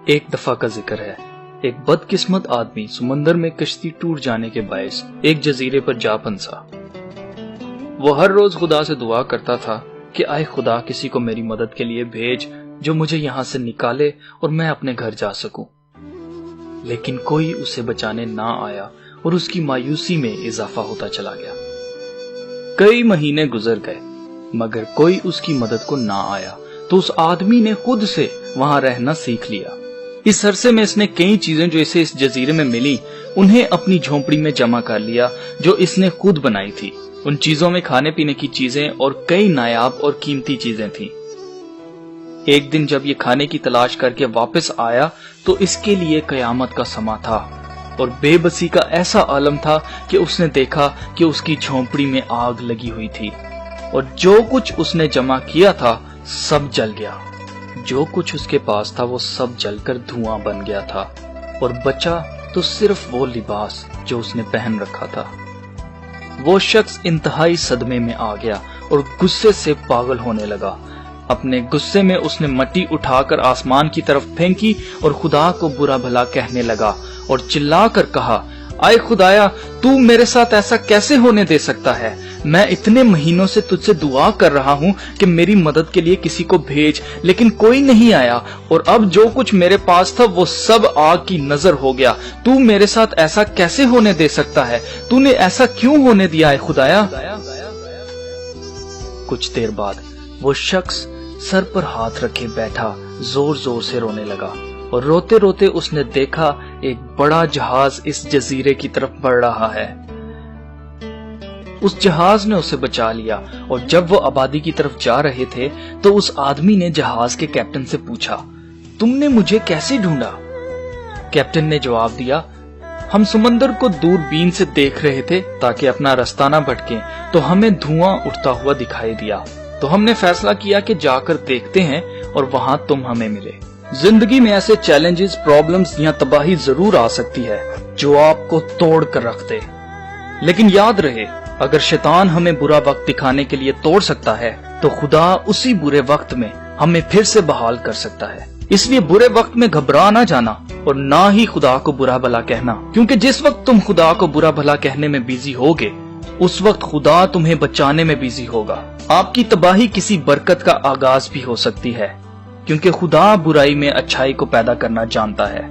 ایک دفعہ کا ذکر ہے، ایک بدقسمت آدمی سمندر میں کشتی ٹوٹ جانے کے باعث ایک جزیرے پر جا پھنسا۔ وہ ہر روز خدا سے دعا کرتا تھا کہ آئے خدا کسی کو میری مدد کے لیے بھیج جو مجھے یہاں سے نکالے اور میں اپنے گھر جا سکوں، لیکن کوئی اسے بچانے نہ آیا اور اس کی مایوسی میں اضافہ ہوتا چلا گیا۔ کئی مہینے گزر گئے مگر کوئی اس کی مدد کو نہ آیا، تو اس آدمی نے خود سے وہاں رہنا سیکھ لیا۔ اس عرصے میں اس نے کئی چیزیں جو اسے اس جزیرے میں ملی انہیں اپنی جھونپڑی میں جمع کر لیا جو اس نے خود بنائی تھی۔ ان چیزوں میں کھانے پینے کی چیزیں اور کئی نایاب اور قیمتی چیزیں تھیں۔ ایک دن جب یہ کھانے کی تلاش کر کے واپس آیا تو اس کے لیے قیامت کا سما تھا اور بے بسی کا ایسا عالم تھا کہ اس نے دیکھا کہ اس کی جھونپڑی میں آگ لگی ہوئی تھی اور جو کچھ اس نے جمع کیا تھا سب جل گیا۔ جو کچھ اس کے پاس تھا وہ سب جل کر دھواں بن گیا تھا اور بچا تو صرف وہ لباس جو اس نے پہن رکھا تھا۔ وہ شخص انتہائی صدمے میں آ گیا اور غصے سے پاگل ہونے لگا۔ اپنے غصے میں اس نے مٹی اٹھا کر آسمان کی طرف پھینکی اور خدا کو برا بھلا کہنے لگا اور چلا کر کہا، آئے خدایا، تو میرے ساتھ ایسا کیسے ہونے دے سکتا ہے؟ میں اتنے مہینوں سے تجھ سے دعا کر رہا ہوں کہ میری مدد کے لیے کسی کو بھیج، لیکن کوئی نہیں آیا، اور اب جو کچھ میرے پاس تھا وہ سب آگ کی نظر ہو گیا۔ تو میرے ساتھ ایسا کیسے ہونے دے سکتا ہے؟ تو نے ایسا کیوں ہونے دیا ہے خدایا؟ کچھ دیر بعد وہ شخص سر پر ہاتھ رکھے بیٹھا زور زور سے رونے لگا، اور روتے روتے اس نے دیکھا ایک بڑا جہاز اس جزیرے کی طرف بڑھ رہا ہے۔ اس جہاز نے اسے بچا لیا، اور جب وہ آبادی کی طرف جا رہے تھے تو اس آدمی نے جہاز کے کیپٹن سے پوچھا، تم نے مجھے کیسے ڈھونڈا؟ کیپٹن نے جواب دیا، ہم سمندر کو دوربین سے دیکھ رہے تھے تاکہ اپنا رستہ نہ بھٹکیں، تو ہمیں دھواں اٹھتا ہوا دکھائی دیا، تو ہم نے فیصلہ کیا کہ جا کر دیکھتے ہیں، اور وہاں تم ہمیں ملے۔ زندگی میں ایسے چیلنجز، پرابلمز یا تباہی ضرور آ سکتی ہے جو آپ کو توڑ کر رکھ دے، لیکن یاد رہے اگر شیطان ہمیں برا وقت دکھانے کے لیے توڑ سکتا ہے تو خدا اسی برے وقت میں ہمیں پھر سے بحال کر سکتا ہے۔ اس لیے برے وقت میں گھبرا نہ جانا اور نہ ہی خدا کو برا بھلا کہنا، کیونکہ جس وقت تم خدا کو برا بھلا کہنے میں بیزی ہوگے اس وقت خدا تمہیں بچانے میں بیزی ہوگا۔ آپ کی تباہی کسی برکت کا آغاز بھی ہو سکتی ہے، کیونکہ خدا برائی میں اچھائی کو پیدا کرنا جانتا ہے۔